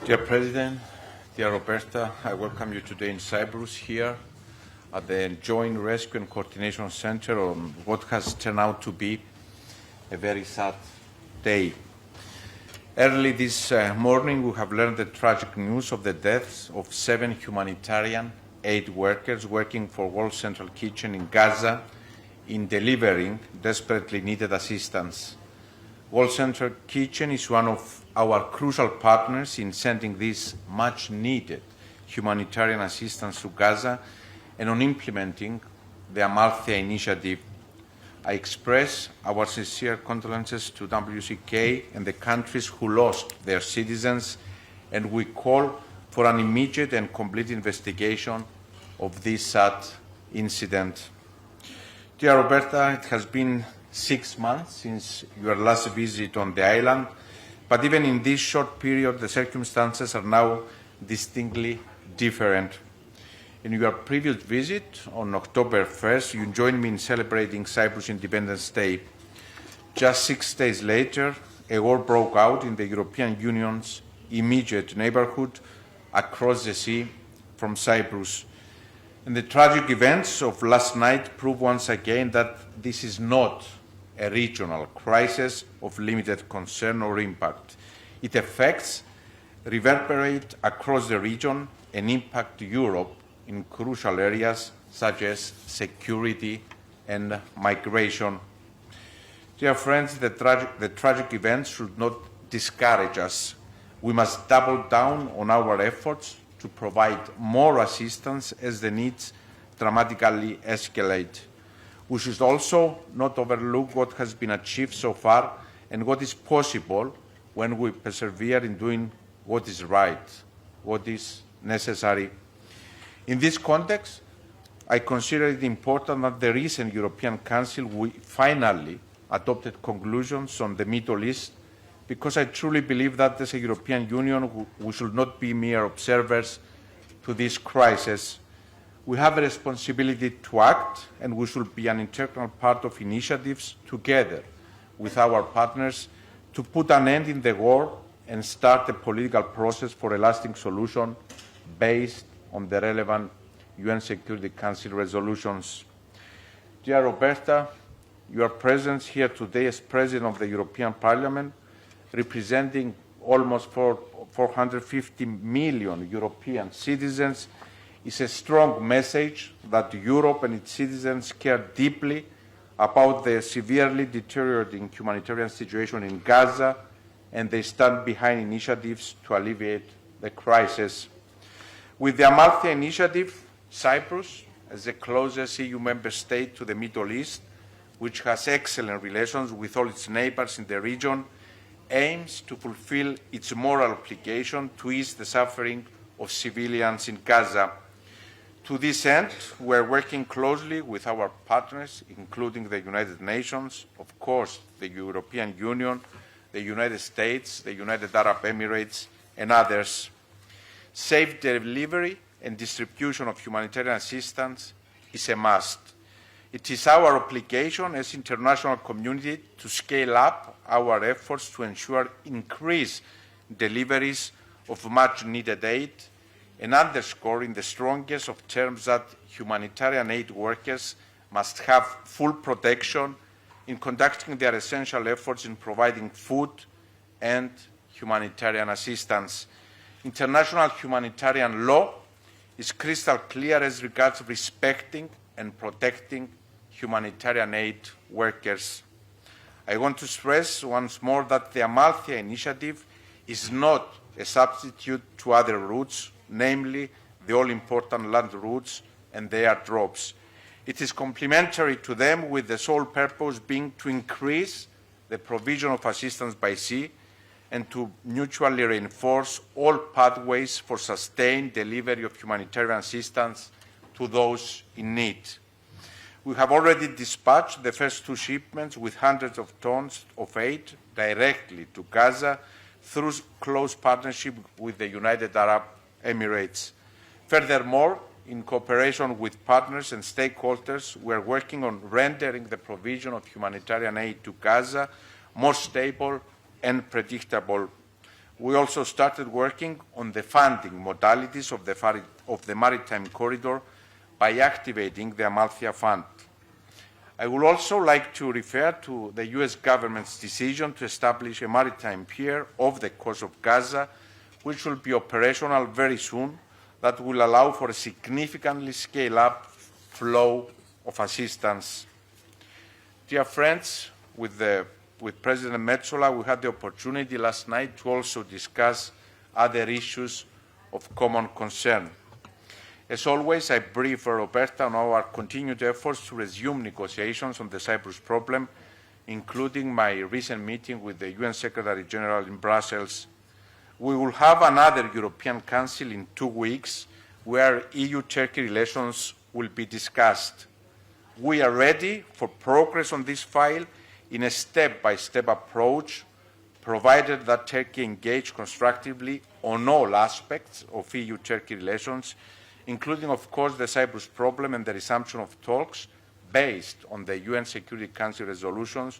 Dear President, dear Roberta, I welcome you today in Cyprus here at the Joint Rescue and Coordination Center on what has turned out to be a very sad day. Early this morning, we have learned the tragic news of the deaths of 7 humanitarian aid workers working for World Central Kitchen in Gaza in delivering desperately needed assistance. World Central Kitchen is one of our crucial partners in sending this much-needed humanitarian assistance to Gaza and on implementing the Amalthea initiative. I express our sincere condolences to WCK and the countries who lost their citizens, and we call for an immediate and complete investigation of this sad incident. Dear Roberta, it has been 6 months since your last visit on the island, but even in this short period, the circumstances are now distinctly different. In your previous visit on October 1st, you joined me in celebrating Cyprus' Independence Day. Just 6 days later, a war broke out in the European Union's immediate neighborhood across the sea from Cyprus. And the tragic events of last night prove once again that this is not a regional crisis of limited concern or impact. Its effects reverberate across the region and impact Europe in crucial areas such as security and migration. Dear friends, the tragic events should not discourage us. We must double down on our efforts to provide more assistance as the needs dramatically escalate. We should also not overlook what has been achieved so far and what is possible when we persevere in doing what is right, what is necessary. In this context, I consider it important that the recent European Council finally adopted conclusions on the Middle East, because I truly believe that as a European Union, we should not be mere observers to this crisis. We have a responsibility to act, and we should be an integral part of initiatives together with our partners to put an end in the war and start a political process for a lasting solution based on the relevant UN Security Council resolutions. Dear Roberta, your presence here today as President of the European Parliament, representing almost 450 million European citizens, is a strong message that Europe and its citizens care deeply about the severely deteriorating humanitarian situation in Gaza, and they stand behind initiatives to alleviate the crisis. With the Amalthea initiative, Cyprus, as the closest EU member state to the Middle East, which has excellent relations with all its neighbors in the region, aims to fulfill its moral obligation to ease the suffering of civilians in Gaza. To this end, we are working closely with our partners, including the United Nations, of course, the European Union, the United States, the United Arab Emirates, and others. Safe delivery and distribution of humanitarian assistance is a must. It is our obligation as international community to scale up our efforts to ensure increased deliveries of much-needed aid, and underscore in the strongest of terms that humanitarian aid workers must have full protection in conducting their essential efforts in providing food and humanitarian assistance. International humanitarian law is crystal clear as regards respecting and protecting humanitarian aid workers. I want to stress once more that the Amalthea initiative is not a substitute to other routes, namely the all-important land routes and the airdrops. It is complementary to them, with the sole purpose being to increase the provision of assistance by sea and to mutually reinforce all pathways for sustained delivery of humanitarian assistance to those in need. We have already dispatched the first 2 shipments with hundreds of tons of aid directly to Gaza through close partnership with the United Arab Emirates. Furthermore, in cooperation with partners and stakeholders, we are working on rendering the provision of humanitarian aid to Gaza more stable and predictable. We also started working on the funding modalities of the maritime corridor by activating the Amalthea Fund. I would also like to refer to the US government's decision to establish a maritime pier off the coast of Gaza, which will be operational very soon, that will allow for a significantly scale-up flow of assistance. Dear friends, with President Metsola, we had the opportunity last night to also discuss other issues of common concern. As always, I brief Roberta on our continued efforts to resume negotiations on the Cyprus problem, including my recent meeting with the UN Secretary General in Brussels. We will have another European Council in 2 weeks where EU-Turkey relations will be discussed. We are ready for progress on this file in a step-by-step approach, provided that Turkey engage constructively on all aspects of EU-Turkey relations, including, of course, the Cyprus problem and the resumption of talks based on the UN Security Council resolutions,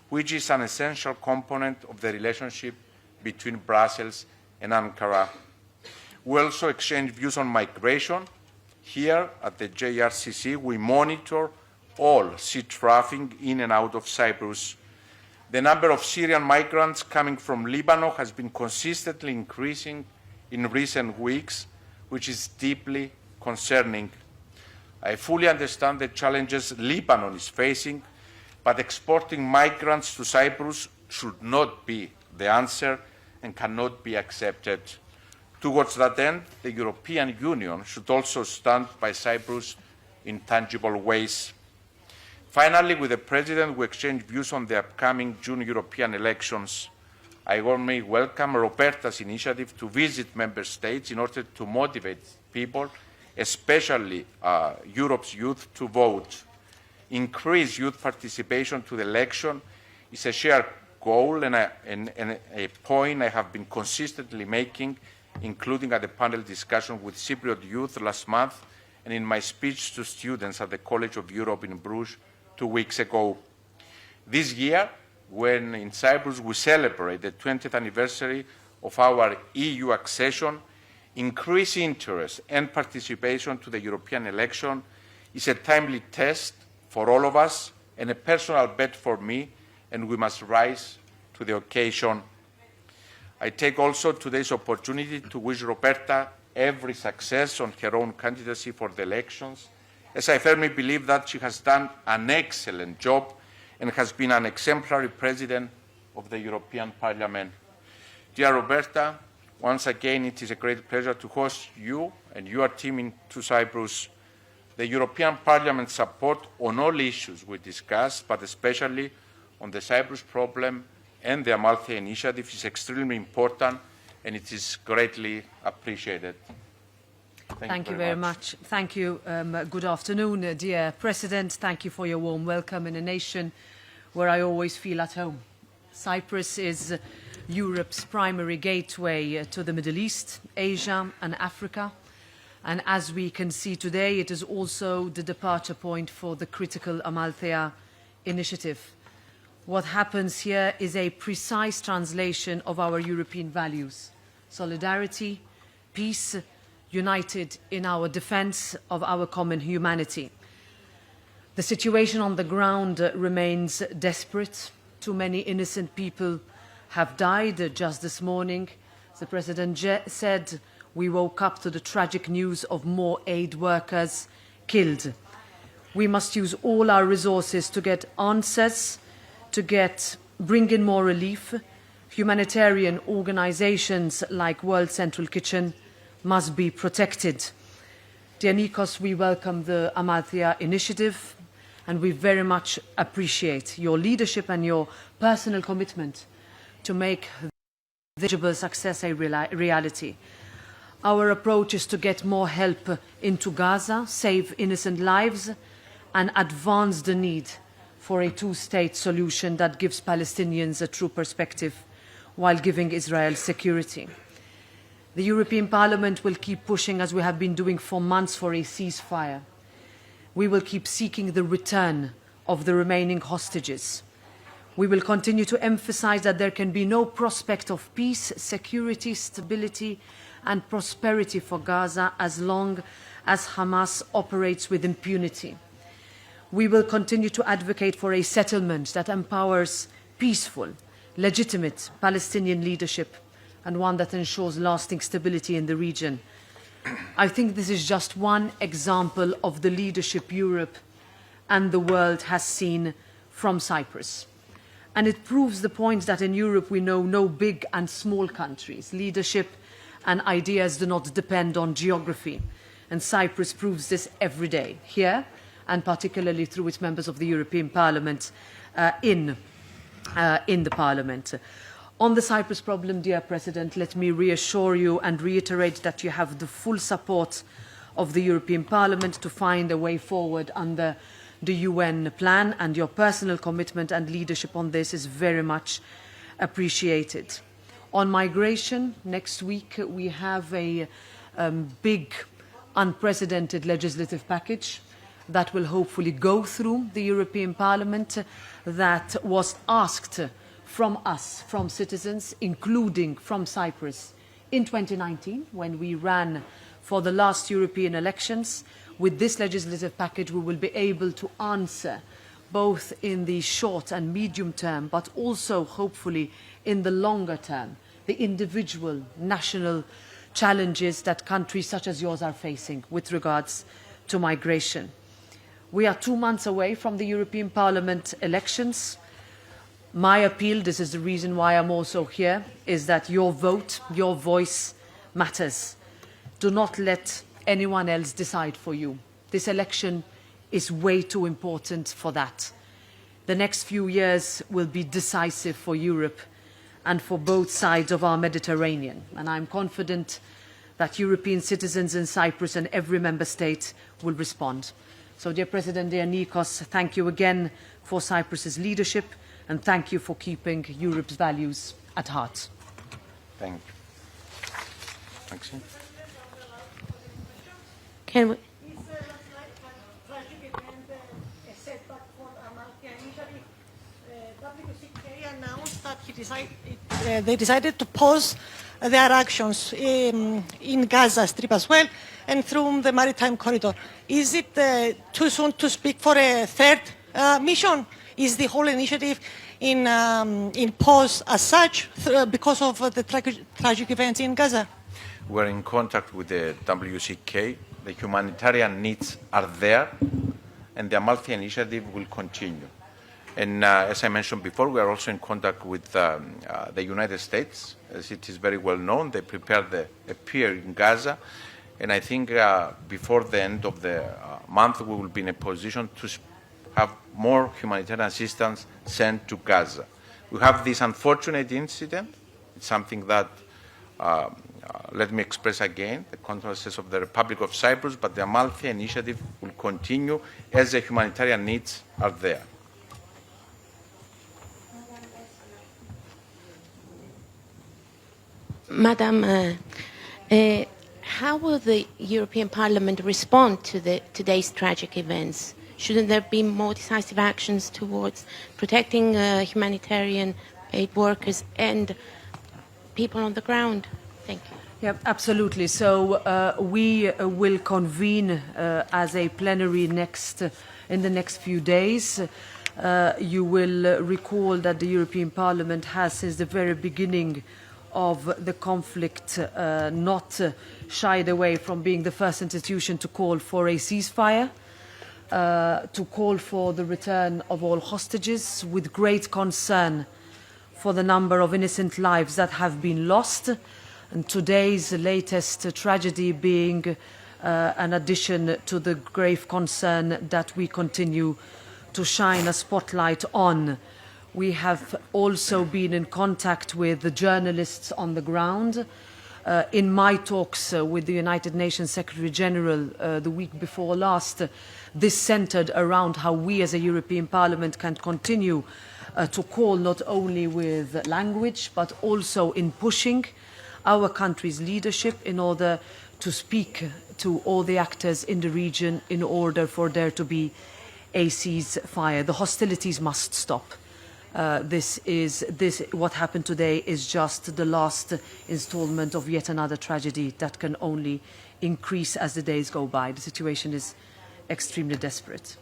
which is an essential component of the relationship between Brussels and Ankara. We also exchange views on migration. Here at the JRCC, we monitor all sea traffic in and out of Cyprus. The number of Syrian migrants coming from Lebanon has been consistently increasing in recent weeks, which is deeply concerning. I fully understand the challenges Lebanon is facing, but exporting migrants to Cyprus should not be the answer and cannot be accepted. Towards that end, the European Union should also stand by Cyprus in tangible ways. Finally, with the President, we exchange views on the upcoming June European elections. I warmly welcome Roberta's initiative to visit Member States in order to motivate people, especially Europe's youth, to vote. Increased youth participation to the election is a shared goal and a point I have been consistently making, including at the panel discussion with Cypriot youth last month and in my speech to students at the College of Europe in Bruges 2 weeks ago. This year, when in Cyprus we celebrate the 20th anniversary of our EU accession, increased interest and participation to the European election is a timely test for all of us and a personal bet for me, and we must rise to the occasion. I take also today's opportunity to wish Roberta every success on her own candidacy for the elections, as I firmly believe that she has done an excellent job and has been an exemplary President of the European Parliament. Dear Roberta, once again, it is a great pleasure to host you and your team to Cyprus. The European Parliament's support on all issues we discussed, but especially on the Cyprus problem and the Amalthea initiative, is extremely important, and it is greatly appreciated. Thank you very much. Thank you. Good afternoon, dear President. Thank you for your warm welcome in a nation where I always feel at home. Cyprus is Europe's primary gateway to the Middle East, Asia and Africa. And as we can see today, it is also the departure point for the critical Amalthea initiative. What happens here is a precise translation of our European values: solidarity, peace, united in our defense of our common humanity. The situation on the ground remains desperate. Too many innocent people have died. Just this morning, the President said, we woke up to the tragic news of more aid workers killed. We must use all our resources to get answers, to bring in more relief. Humanitarian organizations like World Central Kitchen must be protected. Dear Nikos, we welcome the Amalthea initiative, and we very much appreciate your leadership and your personal commitment to make the visible success a reality. Our approach is to get more help into Gaza, save innocent lives, and advance the need for a two-state solution that gives Palestinians a true perspective while giving Israel security. The European Parliament will keep pushing, as we have been doing for months, for a ceasefire. We will keep seeking the return of the remaining hostages. We will continue to emphasize that there can be no prospect of peace, security, stability and prosperity for Gaza as long as Hamas operates with impunity. We will continue to advocate for a settlement that empowers peaceful, legitimate Palestinian leadership and one that ensures lasting stability in the region. I think this is just one example of the leadership Europe and the world has seen from Cyprus. And it proves the point that in Europe we know no big and small countries. Leadership and ideas do not depend on geography. And Cyprus proves this every day, here and particularly through its members of the European Parliament in the Parliament. On the Cyprus problem, dear President, let me reassure you and reiterate that you have the full support of the European Parliament to find a way forward under the UN plan, and your personal commitment and leadership on this is very much appreciated. On migration, next week we have a big, unprecedented legislative package that will hopefully go through the European Parliament, that was asked from us, from citizens, including from Cyprus, in 2019, when we ran for the last European elections. With this legislative package, we will be able to answer, both in the short and medium term, but also, hopefully, in the longer term, the individual national challenges that countries such as yours are facing with regards to migration. We are 2 months away from the European Parliament elections. My appeal, this is the reason why I'm also here, is that your vote, your voice matters. Do not let anyone else decide for you. This election is way too important for that. The next few years will be decisive for Europe and for both sides of our Mediterranean. And I'm confident that European citizens in Cyprus and every member state will respond. So, dear President, dear Nikos, thank you again for Cyprus's leadership, and thank you for keeping Europe's values at heart. Thank you. Maxine? Can we? Announced that they decided to pause their actions in Gaza Strip as well and through the maritime corridor. Is it too soon to speak for a third mission? Is the whole initiative in pause as such because of the tragic events in Gaza? We're in contact with the WCK. The humanitarian needs are there, and the Amalfi initiative will continue. And as I mentioned before, we are also in contact with the United States. As it is very well known, they prepared a pier in Gaza. And I think before the end of the month, we will be in a position to have more humanitarian assistance sent to Gaza. We have this unfortunate incident. It's something that, let me express again, the condolences of the Republic of Cyprus, but the Amalfi initiative will continue as the humanitarian needs are there. Madam, how will the European Parliament respond to today's tragic events? Shouldn't there be more decisive actions towards protecting humanitarian aid workers and people on the ground? Thank you. Yeah, absolutely. So we will convene as a plenary in the next few days. You will recall that the European Parliament has, since the very beginning of the conflict, not shied away from being the first institution to call for a ceasefire, to call for the return of all hostages, with great concern for the number of innocent lives that have been lost, and today's latest tragedy being an addition to the grave concern that we continue to shine a spotlight on. We have also been in contact with the journalists on the ground. In my talks with the United Nations Secretary General the week before last, this centered around how we as a European Parliament can continue to call not only with language but also in pushing our country's leadership in order to speak to all the actors in the region in order for there to be a ceasefire. The hostilities must stop. what happened today is just the last installment of yet another tragedy that can only increase as the days go by. The situation is extremely desperate.